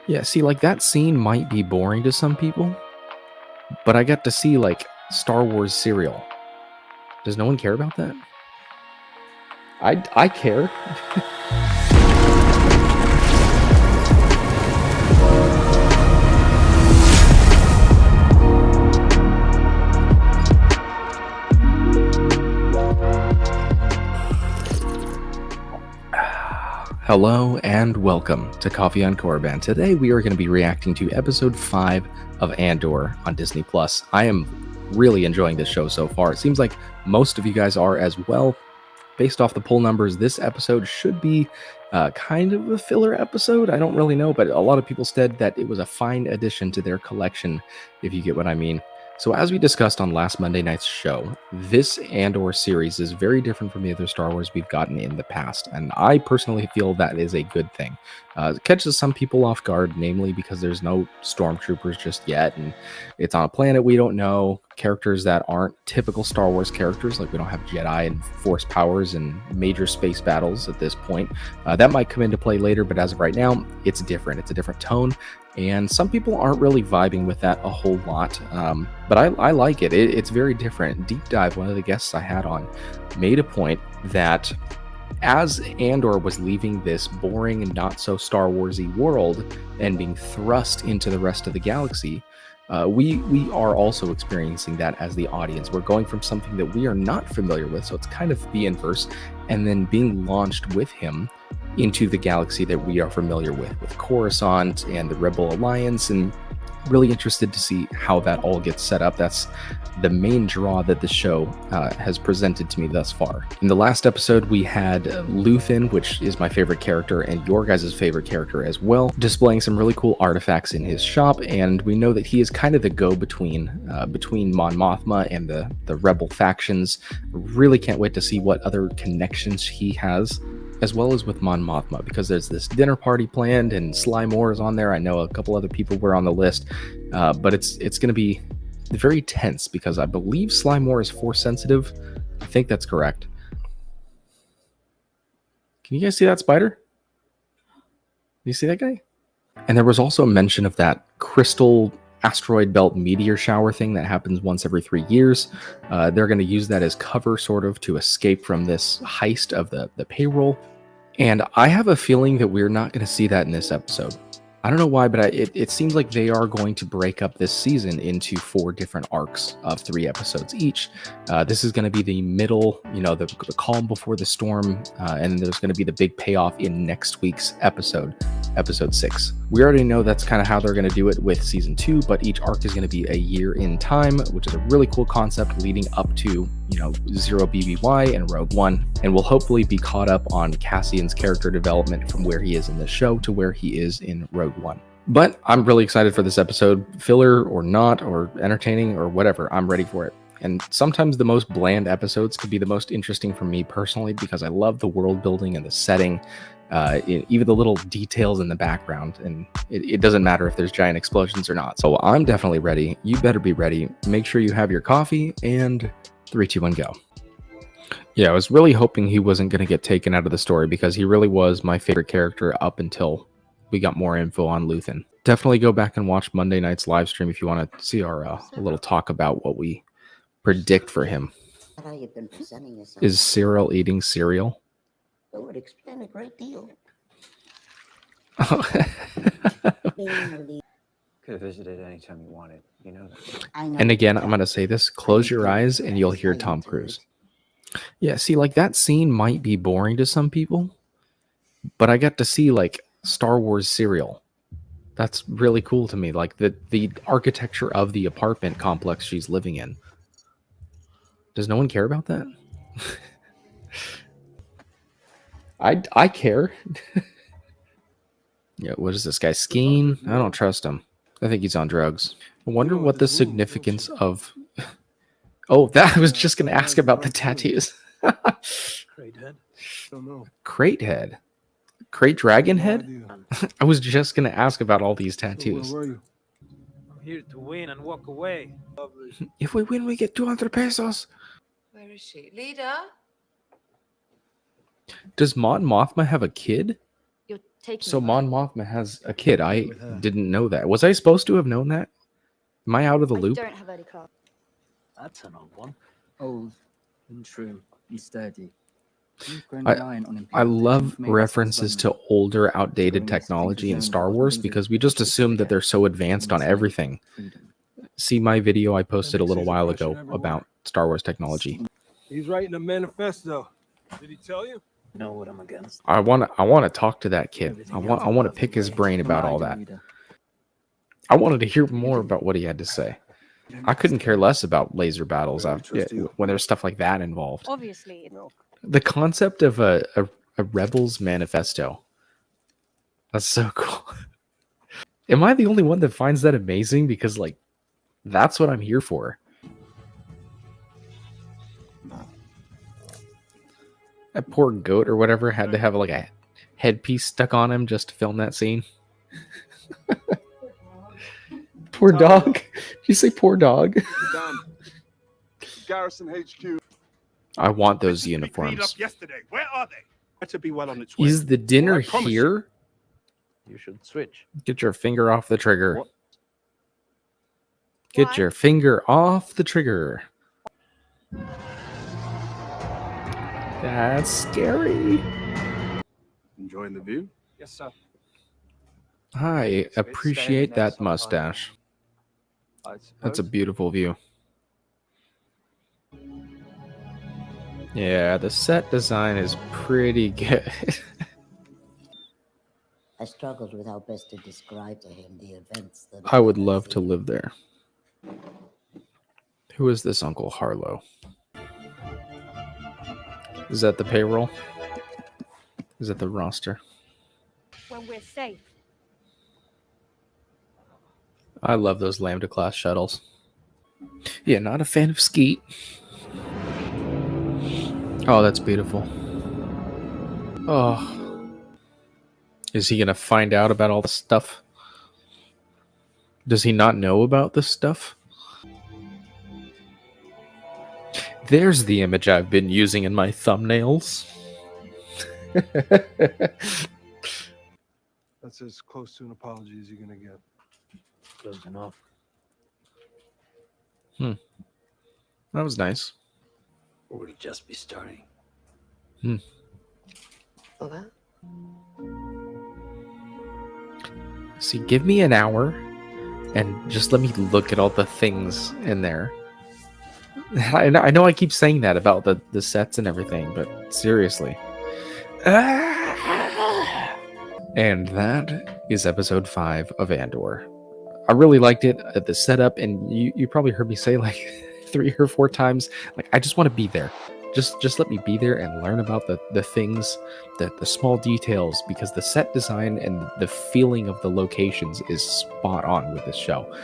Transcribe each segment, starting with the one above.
Yeah, see, like that scene might be boring to some people, but I got to see like Star Wars cereal. Does no one care about that? I care. Hello and welcome to Coffee on Korriban. Today we are going to be reacting to episode 5 of Andor on Disney+. I am really enjoying this show so far. It seems like most of you guys are as well. Based off the poll numbers, this episode should be kind of a filler episode. I don't really know, but a lot of people said that it was a fine addition to their collection, if you get what I mean. So as we discussed on last Monday night's show, this Andor series is very different from the other Star Wars we've gotten in the past, and I personally feel that is a good thing. It catches some people off guard, namely because there's no stormtroopers just yet, and it's on a planet we don't know, characters that aren't typical Star Wars characters, like we don't have Jedi and Force powers and major space battles at this point. That might come into play later, but as of right now, it's different. It's a different tone. And some people aren't really vibing with that a whole lot, but I like it. It's very different. Deep Dive, one of the guests I had on, made a point that as Andor was leaving this boring and not so Star Warsy world and being thrust into the rest of the galaxy, we are also experiencing that as the audience. We're going from something that we are not familiar with, so it's kind of the inverse, and then being launched with him into the galaxy that we are familiar with Coruscant and the Rebel Alliance, and really interested to see how that all gets set up. That's the main draw that the show has presented to me thus far. In the last episode, we had Luthen, which is my favorite character and your guys' favorite character as well, displaying some really cool artifacts in his shop, and we know that he is kind of the go-between between Mon Mothma and the Rebel factions. Really can't wait to see what other connections he has, as well as with Mon Mothma, because there's this dinner party planned and Sly Moore is on there. I know a couple other people were on the list, but it's going to be very tense because I believe Sly Moore is Force sensitive. I think that's correct. Can you guys see that spider? You see that guy? And there was also a mention of that crystal asteroid belt meteor shower thing that happens once every 3 years. They're going to use that as cover sort of to escape from this heist of the payroll. And I have a feeling that we're not going to see that in this episode. I don't know why, but it seems like they are going to break up this season into 4 different arcs of 3 episodes each. This is going to be the middle, the calm before the storm, and there's going to be the big payoff in next week's episode 6. We already know that's kind of how they're going to do it with season 2, but each arc is going to be a year in time, which is a really cool concept leading up to, Zero BBY and Rogue One, and we'll hopefully be caught up on Cassian's character development from where he is in the show to where he is in Rogue One. But I'm really excited for this episode, filler or not, or entertaining or whatever, I'm ready for it. And sometimes the most bland episodes could be the most interesting for me personally, because I love the world building and the setting, even the little details in the background, and it doesn't matter if there's giant explosions or not. So I'm definitely ready. You better be ready. Make sure you have your coffee, and 3, 2, 1, go. Yeah, I was really hoping he wasn't going to get taken out of the story, because he really was my favorite character up until we got more info on Luthen. Definitely go back and watch Monday night's live stream if you want to see our little talk about what we predict for him. Is Cyril eating cereal? It would explain a great deal. Oh. Could have visited anytime you wanted, you know that. And again, I'm going to say this, close your eyes and you'll hear Tom Cruise. Yeah, see, like that scene might be boring to some people, but I got to see like Star Wars cereal. That's really cool to me, like the architecture of the apartment complex she's living in. Does no one care about that? I care. Yeah, what is this guy, Skeen? I don't trust him. I think he's on drugs. I wonder what the significance of... Oh, that I was just going to ask about the tattoos. Crate head? Don't know. Crate head? Crate dragon head? I was just going to ask about all these tattoos. So where were you? I'm here to win and walk away. If we win, we get 200 pesos. Where is she? Leader? Does Mon Mothma have a kid? Your So Mon Mothma has a kid. I With her. didn't know that. Was I supposed to have known that? Am I out of the I loop? don't have early class. That's an odd one. Old and true and sturdy. You've grown I- reliant on I implementation love of made references to ourselves older, outdated Growing us to think technology in his own Star world Wars and because things we just that assume that forget. they're so advanced on Almost like everything. freedom. See my video I posted a makes little his while impression ago everywhere. about Star Wars technology. He's writing a manifesto. Did he tell you? Know what I'm against. I want to talk to that kid. Everything I want else to above pick the his way. brain about all Mind that. reader. I wanted to hear more about what he had to say. I couldn't care less about laser battles when there's stuff like that involved. Obviously, The concept of a rebel's manifesto. That's so cool. Am I the only one that finds that amazing? Because like, that's what I'm here for. That poor goat or whatever had to have like a headpiece stuck on him just to film that scene. Poor dog. Did you say poor dog? Done. Garrison HQ. I want those uniforms. Yesterday. Where are they? To be well on its way. Is the dinner I promise here? You should switch. Get your finger off the trigger. What? Get Why? your finger off the trigger. That's scary. Enjoying the view? Yes, sir. I staying appreciate there that sometime. mustache. I That's a suppose. beautiful view. Yeah, the set design is pretty good. I struggled with how best to describe to him the events that I would love to live there. Who is this Uncle Harlow? Is that the payroll? Is that the roster? when we're safe. I love those Lambda class shuttles. Yeah, not a fan of Skeet. Oh, that's beautiful. Oh. Is he gonna find out about all the stuff? Does he not know about this stuff? There's the image I've been using in my thumbnails. That's as close to an apology as you're gonna get. Close enough. That was nice. Or would it just be starting? See, give me an hour and just let me look at all the things in there. I know I keep saying that about the sets and everything, but seriously. And that is episode 5 of Andor. I really liked it, the setup, and you probably heard me say like 3 or 4 times, like, I just want to be there. Just let me be there and learn about the things, the small details, because the set design and the feeling of the locations is spot on with this show.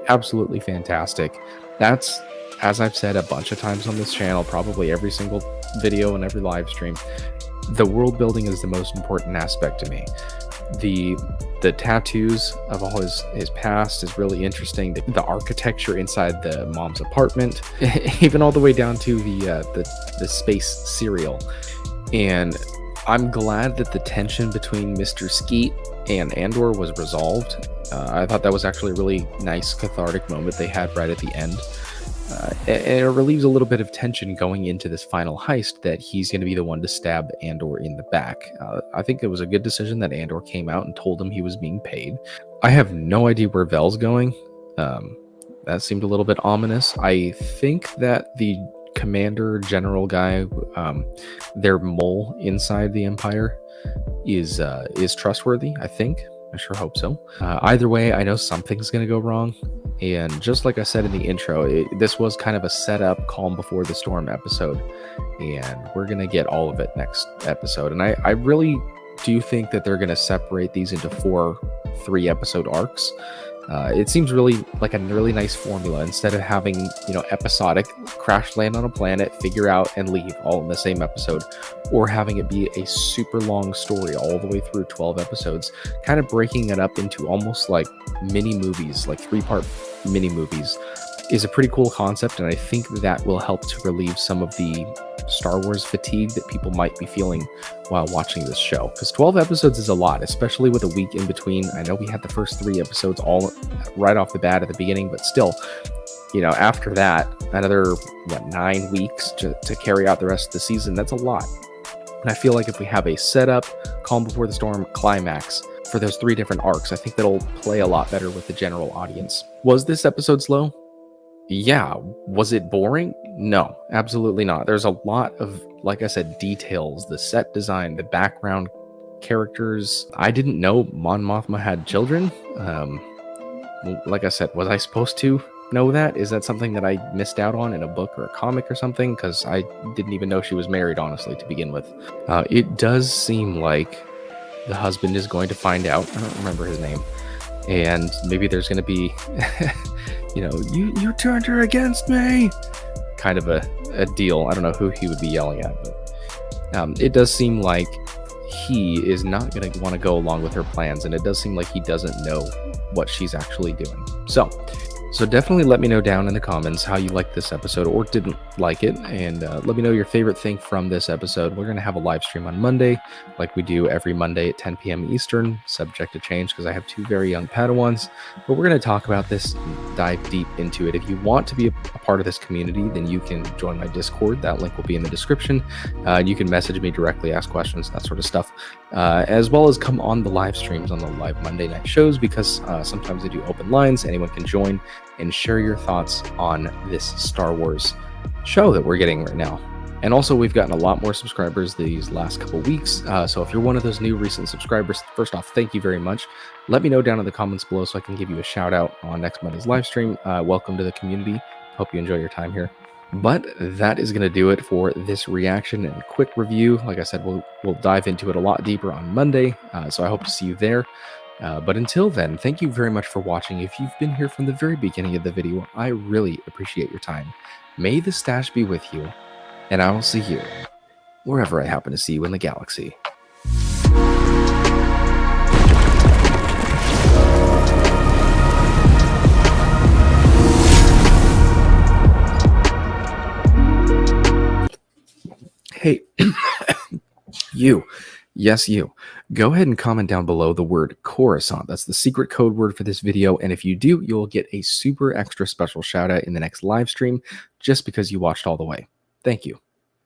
Absolutely fantastic. That's, as I've said a bunch of times on this channel, probably every single video and every live stream, the world building is the most important aspect to me. The tattoos of all his past is really interesting. The architecture inside the mom's apartment, even all the way down to the space cereal. And I'm glad that the tension between Mr. Skeet and Andor was resolved. I thought that was actually a really nice cathartic moment they had right at the end. And it relieves a little bit of tension going into this final heist that he's going to be the one to stab Andor in the back. I think it was a good decision that Andor came out and told him he was being paid. I have no idea where Vel's going. That seemed a little bit ominous. I think that the commander general guy, their mole inside the Empire, is trustworthy, I think. I sure hope so. Either way, I know something's going to go wrong. And just like I said in the intro, this was kind of a setup, calm before the storm episode. And we're going to get all of it next episode. And I really do think that they're going to separate these into 4 3-episode arcs. It seems really like a really nice formula instead of having, episodic crash land on a planet, figure out and leave all in the same episode, or having it be a super long story all the way through 12 episodes, kind of breaking it up into almost like mini movies, like 3-part mini movies is a pretty cool concept, and I think that will help to relieve some of the Star Wars fatigue that people might be feeling while watching this show. Because 12 episodes is a lot, especially with a week in between. I know we had the first 3 episodes all right off the bat at the beginning, but still, you know, after that, another 9 weeks to carry out the rest of the season. That's a lot. And I feel like if we have a setup, calm before the storm, climax for those 3 different arcs, I think that'll play a lot better with the general audience. Was this episode slow? Yeah. Was it boring? No, absolutely not. There's a lot of, like I said, details, the set design, the background characters. I didn't know Mon Mothma had children. Like I said, was I supposed to know that? Is that something that I missed out on in a book or a comic or something? Because I didn't even know she was married, honestly, to begin with. It does seem like the husband is going to find out. I don't remember his name. And maybe there's going to be, you know, you turned her against me, kind of a deal. I don't know who he would be yelling at, but it does seem like he is not going to want to go along with her plans, and it does seem like he doesn't know what she's actually doing. So definitely let me know down in the comments how you liked this episode or didn't like it, and let me know your favorite thing from this episode. We're going to have a live stream on Monday, like we do every Monday at 10 p.m. Eastern, subject to change because I have 2 very young padawans, but we're going to talk about this and dive deep into it. If you want to be a part of this community, then you can join my Discord. That link will be in the description. You can message me directly, ask questions, that sort of stuff, as well as come on the live streams on the live Monday night shows, because sometimes they do open lines. Anyone can join and share your thoughts on this Star Wars show that we're getting right now. And also, we've gotten a lot more subscribers these last couple weeks, so if you're one of those new recent subscribers, first off, thank you very much. Let me know down in the comments below so I can give you a shout out on next Monday's live stream. Welcome to the community. Hope you enjoy your time here. But that is going to do it for this reaction and quick review. Like I said, we'll dive into it a lot deeper on Monday, so I hope to see you there. But until then, thank you very much for watching. If you've been here from the very beginning of the video, I really appreciate your time. May the stash be with you, and I will see you wherever I happen to see you in the galaxy. Hey, you. Yes, you. Go ahead and comment down below the word Coruscant. That's the secret code word for this video. And if you do, you'll get a super extra special shout out in the next live stream just because you watched all the way. Thank you.